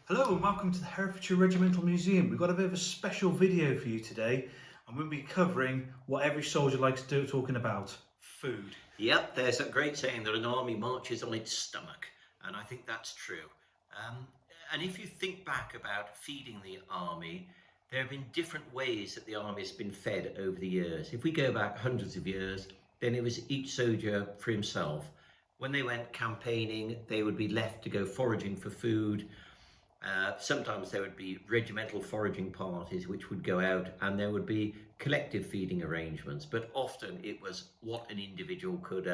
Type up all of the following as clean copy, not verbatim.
Hello and welcome to the Herefordshire Regimental Museum. We've got a bit of a special video for you today, and we'll be covering what every soldier likes to do, talking about food. Yep, there's a great saying that an army marches on its stomach, and I think that's true. And if you think back about feeding the army, there have been different ways that the army has been fed over the years. If we go back hundreds of years, then it was each soldier for himself. When they went campaigning, they would be left to go foraging for food. Sometimes there would be regimental foraging parties which would go out, and there would be collective feeding arrangements, but often it was what an individual could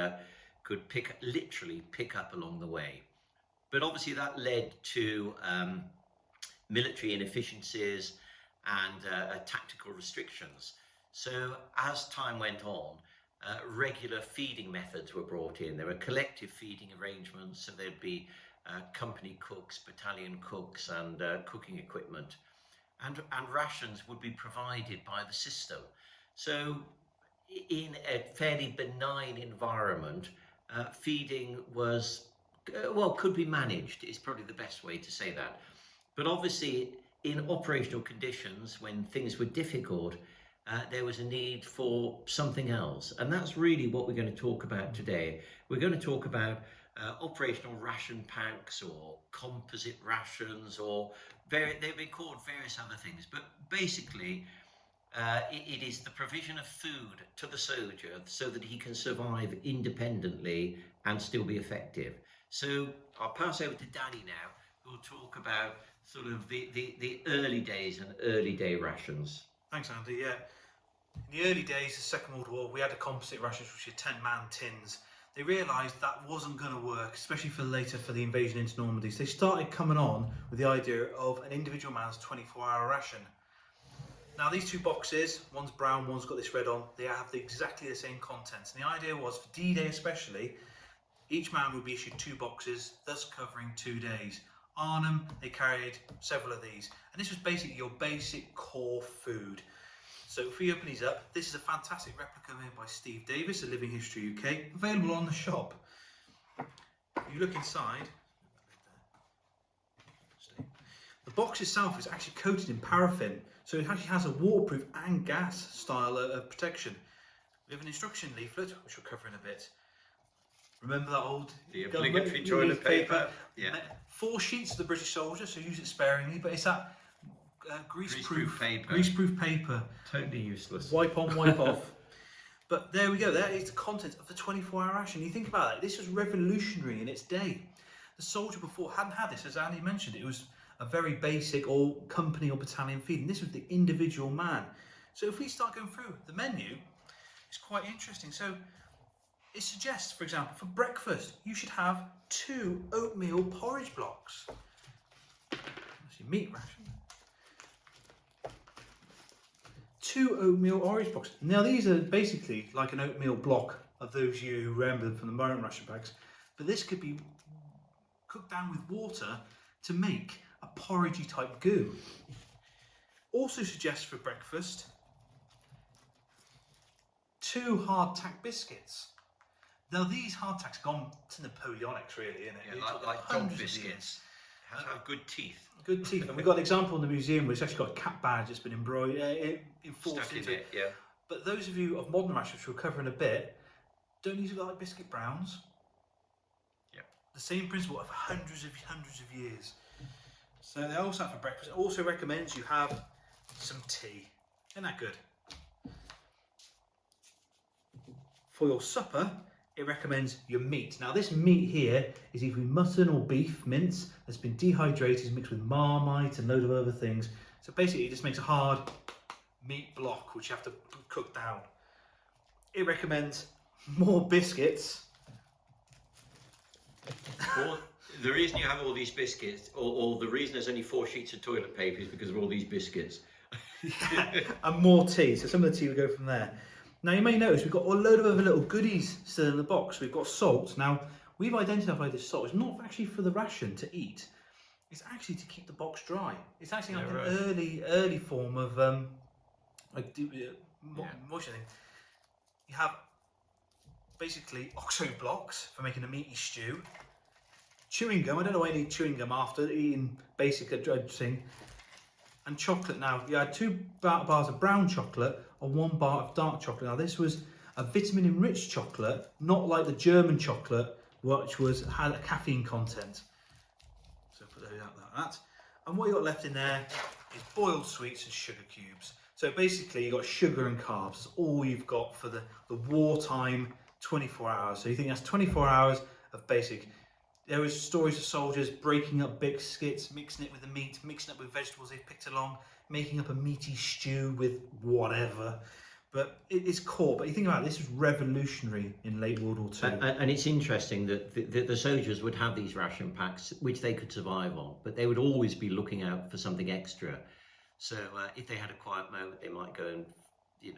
literally pick up along the way. But obviously that led to military inefficiencies and tactical restrictions. So as time went on, regular feeding methods were brought in. There were collective feeding arrangements, so there'd be company cooks, battalion cooks, and cooking equipment. And rations would be provided by the system. So in a fairly benign environment, feeding was, could be managed, is probably the best way to say that. But obviously, in operational conditions, when things were difficult, there was a need for something else. And that's really what we're going to talk about today. We're going to talk about operational ration packs or composite rations, or they've been called various other things. But basically, it is the provision of food to the soldier so that he can survive independently and still be effective. So I'll pass over to Danny now, who will talk about sort of the early days and early day rations. Thanks, Andy. Yeah, in the early days of the Second World War, we had the composite rations, which were 10-man tins. They realised that wasn't going to work, especially for later for the invasion into Normandy. So they started coming on with the idea of an individual man's 24-hour ration. Now these two boxes, one's brown, one's got this red on, they have exactly the same contents. And the idea was, for D-Day especially, each man would be issued 2 boxes, thus covering 2 days. Arnhem, they carried several of these. And this was basically your basic core food. So if we open these up, this is a fantastic replica made by Steve Davis at Living History UK, available on the shop. If you look inside, the box itself is actually coated in paraffin, so it actually has a waterproof and gas style of protection. We have an instruction leaflet, which we'll cover in a bit. Remember that old the obligatory toilet paper? Yeah. 4 sheets of the British soldier, so use it sparingly, but it's that greaseproof paper. Totally useless. Wipe on, wipe off. But there we go, that is the content of the 24-hour ration. You think about that, this was revolutionary in its day. The soldier before hadn't had this, as Andy mentioned. It was a very basic or company or battalion feeding. This was the individual man. So if we start going through the menu, it's quite interesting. So it suggests, for example, for breakfast, you should have 2 oatmeal porridge blocks. That's your meat ration. 2 oatmeal porridge blocks. Now these are basically like an oatmeal block of those you who remember them from the modern ration packs, but this could be cooked down with water to make a porridgey type goo. Also suggests for breakfast 2 hardtack biscuits. Now these hardtacks have gone to Napoleonics, really, isn't it? Yeah, like dog biscuits. Have good teeth. Good teeth. And we've got an example in the museum where it's actually got a cat badge that's been embroidered, enforced into it. Yeah. But those of you of modern rations, which we'll cover in a bit, don't use it like biscuit browns. Yeah. The same principle of hundreds of years. So they also have for breakfast. It also recommends you have some tea. Isn't that good? For your supper, it recommends your meat. Now this meat here is either mutton or beef mince that's been dehydrated, mixed with Marmite and loads of other things. So basically it just makes a hard meat block which you have to cook down. It recommends more biscuits. Well, the reason you have all these biscuits, or the reason there's only 4 sheets of toilet paper, is because of all these biscuits. Yeah, and more tea. So some of the tea will go from there. Now you may notice we've got a load of other little goodies still in the box. We've got salt. Now we've identified this salt. It's not actually for the ration to eat. It's actually to keep the box dry. It's actually like an early form of moisturising. You have basically oxo blocks for making a meaty stew. chewing gum. I don't know why you need chewing gum after eating basic thing. And chocolate now. You had 2 bars of brown chocolate and 1 bar of dark chocolate. Now this was a vitamin enriched chocolate, not like the German chocolate, which had a caffeine content. So put those out like that. And what you got left in there is boiled sweets and sugar cubes. So basically you got sugar and carbs. That's all you've got for the wartime 24 hours. So you think that's 24 hours of basic. There was stories of soldiers breaking up biscuits, mixing it with the meat, mixing it with vegetables they've picked along, making up a meaty stew with whatever. But it's core. But you think about it, this was revolutionary in late World War II. And it's interesting that the soldiers would have these ration packs, which they could survive on, but they would always be looking out for something extra. So if they had a quiet moment, they might go and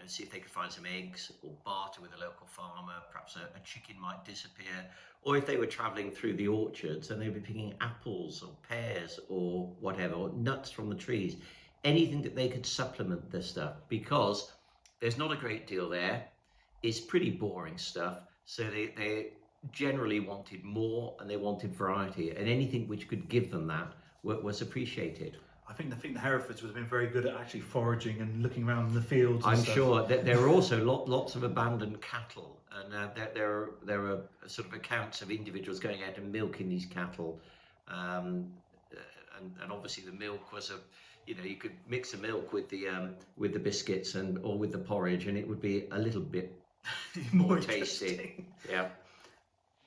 see if they could find some eggs or barter with a local farmer. Perhaps a chicken might disappear. Or if they were travelling through the orchards and they'd be picking apples or pears or whatever, or nuts from the trees, anything that they could supplement this stuff, because there's not a great deal there. It's pretty boring stuff. So they generally wanted more and they wanted variety, and anything which could give them that was appreciated. I think the Herefords would have been very good at actually foraging and looking around in the fields. I'm sure that there are also lots of abandoned cattle, and there are sort of accounts of individuals going out and milking these cattle, and obviously the milk was you could mix the milk with the biscuits or with the porridge, and it would be a little bit more tasty. Yeah.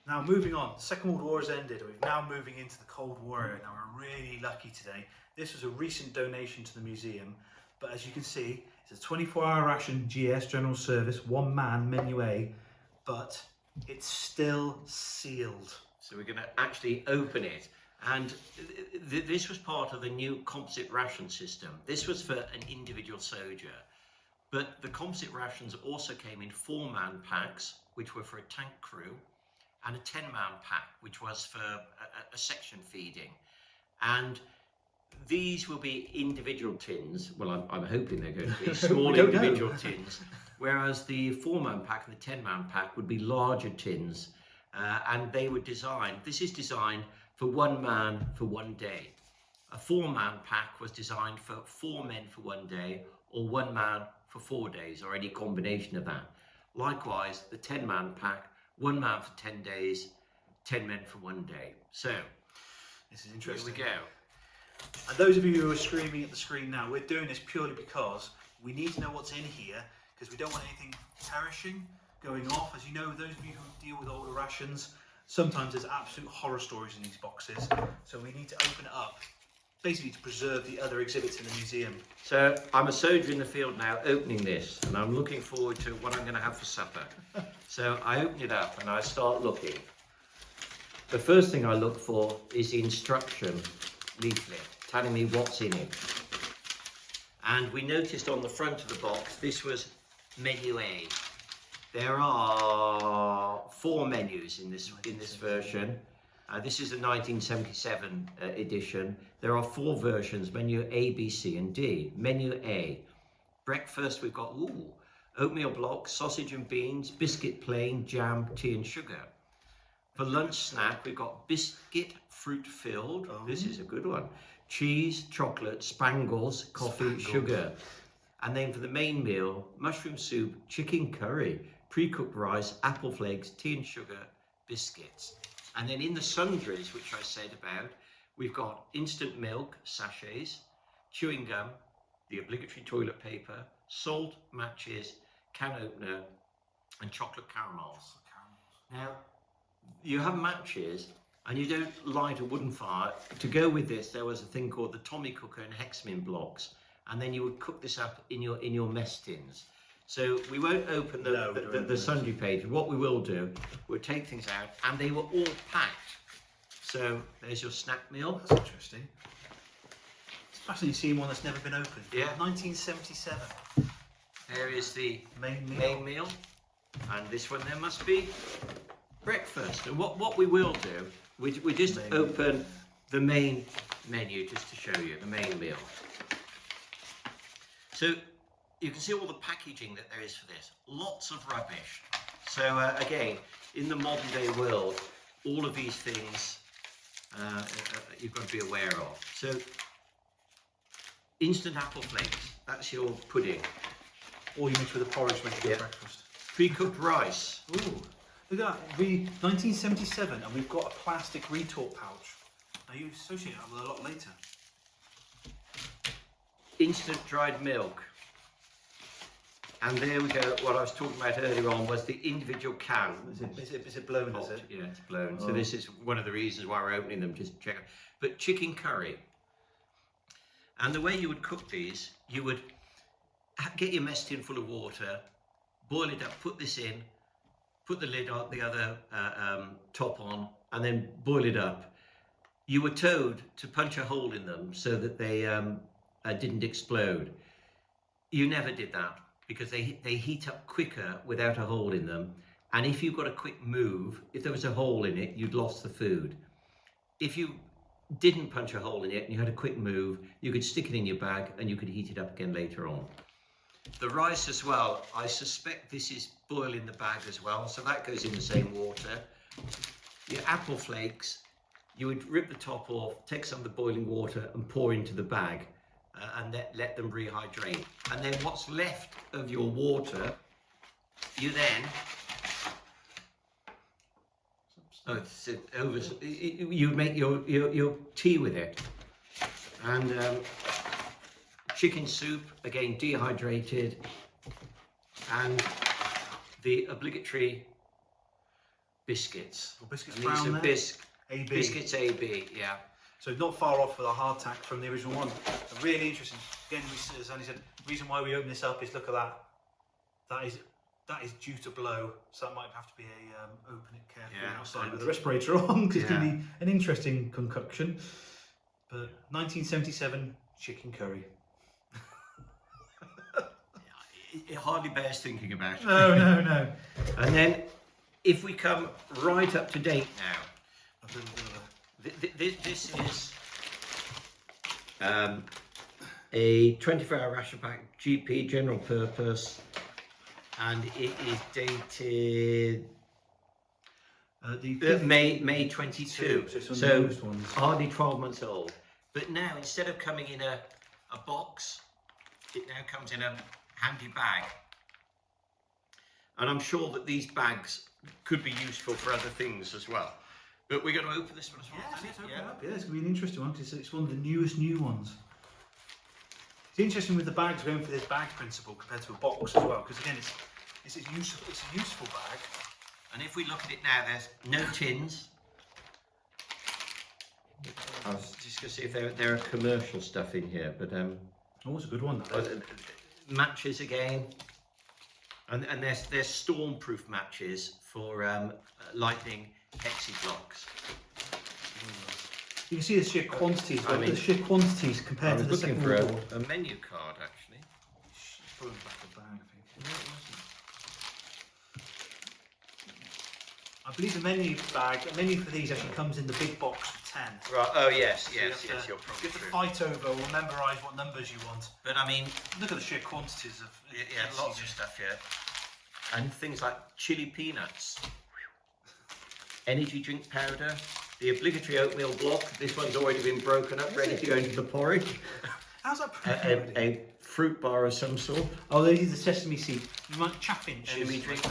Now moving on, Second World War has ended. We're now moving into the Cold War era. Now we're really lucky today. This was a recent donation to the museum, but as you can see, it's a 24-hour ration GS General Service, 1 man, menu A, but it's still sealed. So we're going to actually open it. And this was part of the new composite ration system. This was for an individual soldier, but the composite rations also came in 4-man packs, which were for a tank crew, and a 10-man pack, which was for a section feeding. And these will be individual tins. Well, I'm hoping they're going to be small individual tins, whereas the 4-man pack and the 10-man pack would be larger tins, and they were designed. This is designed for 1 man for 1 day. A 4-man pack was designed for 4 men for 1 day, or 1 man for 4 days, or any combination of that. Likewise, the 10-man pack, 1 man for 10 days, 10 men for 1 day. So, this is interesting. Here we go. And those of you who are screaming at the screen now, we're doing this purely because we need to know what's in here, because we don't want anything perishing, going off. As you know, those of you who deal with older rations, sometimes there's absolute horror stories in these boxes. So we need to open it up, basically to preserve the other exhibits in the museum. So I'm a soldier in the field now opening this, and I'm looking forward to what I'm going to have for supper. So I open it up and I start looking. The first thing I look for is the instruction leaflet telling me what's in it. And we noticed on the front of the box, this was menu A. There are 4 menus in this version. This is the 1977 edition. There are 4 versions: menu A, B, C, and D. Menu A. Breakfast, we've got oatmeal blocks, sausage and beans, biscuit plain, jam, tea and sugar. For lunch snack, we've got biscuit fruit filled. Oh. This is a good one. Cheese, chocolate, spangles, coffee, sugar. And then for the main meal, mushroom soup, chicken curry, pre-cooked rice, apple flakes, tea and sugar, biscuits. And then in the sundries, which I said about, we've got instant milk, sachets, chewing gum, the obligatory toilet paper, salt, matches, can opener, and chocolate caramels. Now, you have matches, and you don't light a wooden fire. To go with this, there was a thing called the Tommy cooker and hexamin blocks, and then you would cook this up in your mess tins. So we won't open the sundry page. What we will do, we'll take things out, and they were all packed. So there's your snack meal. That's interesting. It's fascinating seeing one that's never been opened. Yeah. 1977. There is the main meal. And this one there must be breakfast. And what we will do, we just open the main menu just to show you the main meal. So you can see all the packaging that there is for this. Lots of rubbish. So again, in the modern day world, all of these things you've got to be aware of. So, instant apple flakes, that's your pudding. Or you mix with a porridge, make it breakfast. Pre-cooked rice. Ooh, look at that. 1977, and we've got a plastic retort pouch. Now you associate that with a lot later. Instant dried milk. And there we go. What I was talking about earlier on was the individual can. Is it blown, is it? Yeah, it's blown. So this is one of the reasons why we're opening them, just check. But chicken curry. And the way you would cook these, you would get your mess tin full of water, boil it up, put this in, put the lid on, the other top on, and then boil it up. You were told to punch a hole in them so that they didn't explode. You never did that because they heat up quicker without a hole in them. And if you've got a quick move, if there was a hole in it, you'd lost the food. If you didn't punch a hole in it and you had a quick move, you could stick it in your bag and you could heat it up again later on. The rice as well, I suspect this is boiled in the bag as well, so that goes in the same water. Your apple flakes, you would rip the top off, take some of the boiling water and pour into the bag and let them rehydrate. And then what's left of your water, you then you make your tea with it. And chicken soup, again dehydrated, and the obligatory biscuits. Well, biscuits and brown these are AB. Biscuits AB, yeah. So not far off with a hardtack from the original one. Really interesting. Again, as Andy said, the reason why we open this up is look at that. That is due to blow, so that might have to be a open it carefully outside with the respirator on, because it's going to be an interesting concoction. But 1977 chicken curry. It hardly bears thinking about. No. And then, if we come right up to date now, this is a 24-hour ration pack GP general purpose, and it is dated May 22. So hardly 12 months old. But now, instead of coming in a box, it now comes in a handy bag. And I'm sure that these bags could be useful for other things as well. But we're going to open this one as well. Yeah, it's going to be an interesting one because it's one of the newest new ones. It's interesting with the bags going for this bag principle compared to a box as well, because again, it's a useful bag. And if we look at it now, there's no tins. I was just going to see if there are commercial stuff in here, but oh, it's a good one. Matches again, and there's stormproof matches for lightning hexi blocks. You can see the sheer quantities. The sheer quantities compared to the second for World War. a menu card actually. Put it back the bag, I think. I believe the menu for these actually comes in the big box of 10. Right. Oh yes, So yes. You're probably you have to true. fight over or memorise what numbers you want. But I mean, Look at the sheer quantities of lots of stuff here, and things like chili peanuts, energy drink powder, the obligatory oatmeal block. This one's already been broken up, ready to go into the porridge. How's that? A fruit bar of some sort. Oh, they use the sesame seed. You might chaffinch. Enemy drink.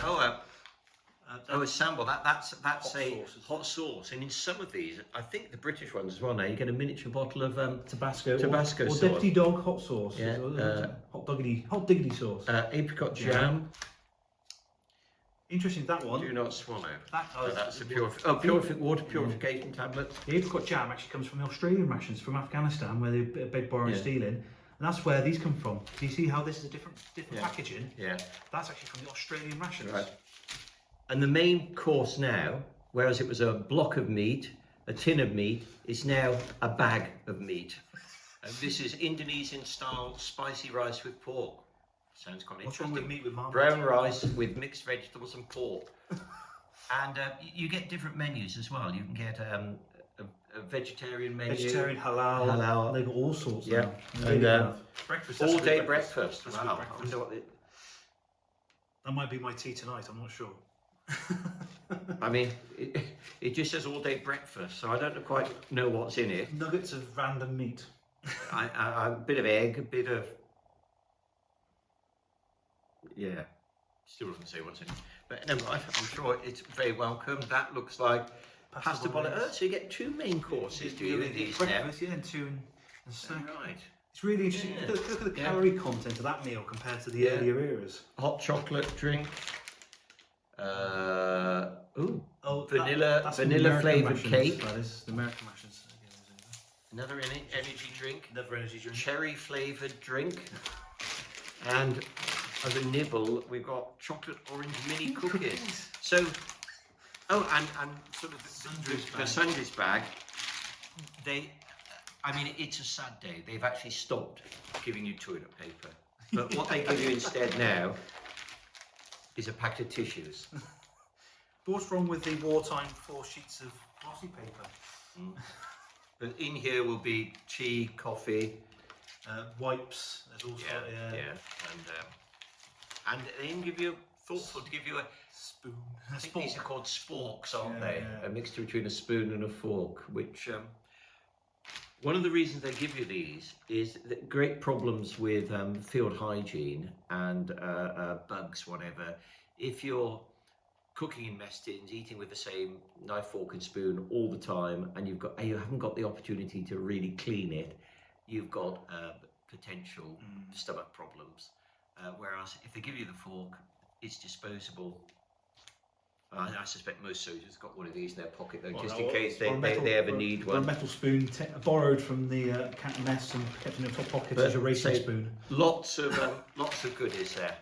A sample. That's a hot sauce. And in some of these, I think the British ones as well. Now you get a miniature bottle of Tabasco or sauce. Deputy Dog hot sauce. Yeah, hot diggity sauce. Apricot jam. Interesting, that one. Do not swallow. That's a purification water purification tablets. The apricot jam actually comes from the Australian rations from Afghanistan, where they beg, borrow and stealing. And that's where these come from. Do you see how this is a different packaging? Yeah. That's actually from the Australian rations. Right. And the main course now, whereas it was a block of meat, a tin of meat, is now a bag of meat. This is Indonesian style spicy rice with pork. Sounds quite What's interesting. wrong with meat with marmite? Brown rice with mixed vegetables and pork. And you get different menus as well. You can get a vegetarian menu. Vegetarian, halal. They've got all sorts now. And breakfast. all day breakfast. That's Wow. breakfast. I wonder what that might be my tea tonight, I'm not sure. I mean, It just says all day breakfast, so I don't quite know what's in it. Nuggets of random meat. A bit of egg, a bit of, yeah, still doesn't say what's in it. But no, I'm sure it's very welcome. That looks like pasta bolognese. So you get 2 main courses, do you, in these now? Breakfast, yeah, and 2 in a snack. Right. It's really interesting. Yeah. Look at the calorie content of that meal compared to the earlier eras. Hot chocolate drink. Vanilla that's flavoured rations, cake. That is the American rations. Another energy drink. Another energy drink. Cherry flavoured drink. And as a nibble, we've got chocolate orange mini cookies. So, and sort of the sundries bag. I mean, it's a sad day. They've actually stopped giving you toilet paper. But what they give you instead now is a packet of tissues. But what's wrong with the wartime 4 sheets of glossy paper? But in here will be tea, coffee, wipes. There's all sorts. And they even give you thoughtful to give you a spoon. I think these are called sporks, aren't Yeah, they? yeah. A mixture between a spoon and a fork. Which one of the reasons they give you these is that great problems with field hygiene and bugs, whatever. If you're cooking in mess tins, eating with the same knife, fork, and spoon all the time, and you haven't got the opportunity to really clean it, you've got potential stomach problems. Whereas if they give you the fork, it's disposable. I suspect most soldiers have got one of these in their pocket though, just in case they ever need one. A metal spoon borrowed from the cat mess and kept in your top pocket as a racing spoon. Lots of goodies there.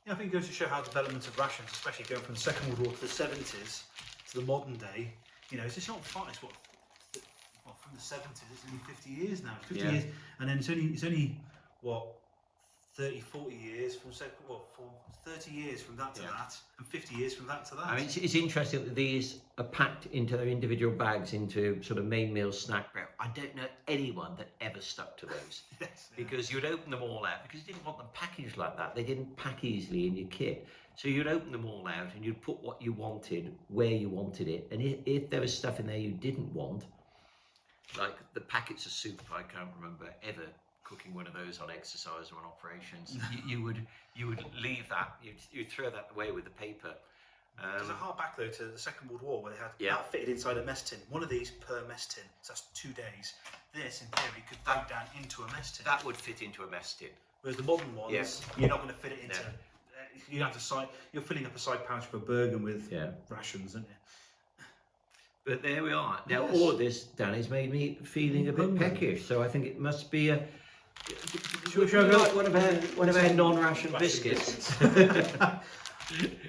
Yeah, I think it goes to show how the development of rations, especially going from the Second World War to the 70s to the modern day, it's just not far. It's from the 70s, it's only 50 years now. 50 years, and then it's only what 30, 40 years from 30 years from that to that, and 50 years from that to that. I mean, it's interesting that these are packed into their individual bags into sort of main meal snack bread. I don't know anyone that ever stuck to those. Because you'd open them all out, because you didn't want them packaged like that. They didn't pack easily in your kit. So you'd open them all out and you'd put what you wanted, where you wanted it. And if there was stuff in there you didn't want, like the packets of soup, I can't remember ever cooking one of those on exercise or on operations. you would leave that, you'd throw that away with the paper. There's a hard back though to the Second World War where they had that fitted inside a mess tin. One of these per mess tin, so that's 2 days. This in theory could break down into a mess tin. That would fit into a mess tin. Whereas the modern ones, you're not going to fit it into. You have to you're filling up a side pouch for a burger with rations, aren't you? But there we are. Now all of this, Danny's made me feeling a bit peckish, so I think it must be a. Should we like one of our non-ration biscuits?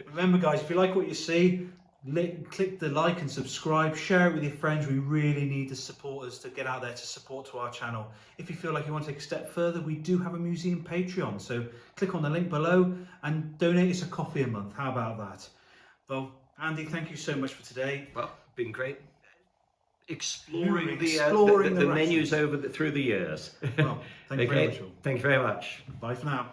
Remember, guys, if you like what you see, click the like and subscribe, share it with your friends. We really need the supporters to get out there to support to our channel. If you feel like you want to take a step further, we do have a museum Patreon, so click on the link below and donate us a coffee a month. How about that? Well, Andy, thank you so much for today. Well, been great exploring the menus through the years. Well, thank you very much. Thank you very much. Bye for now.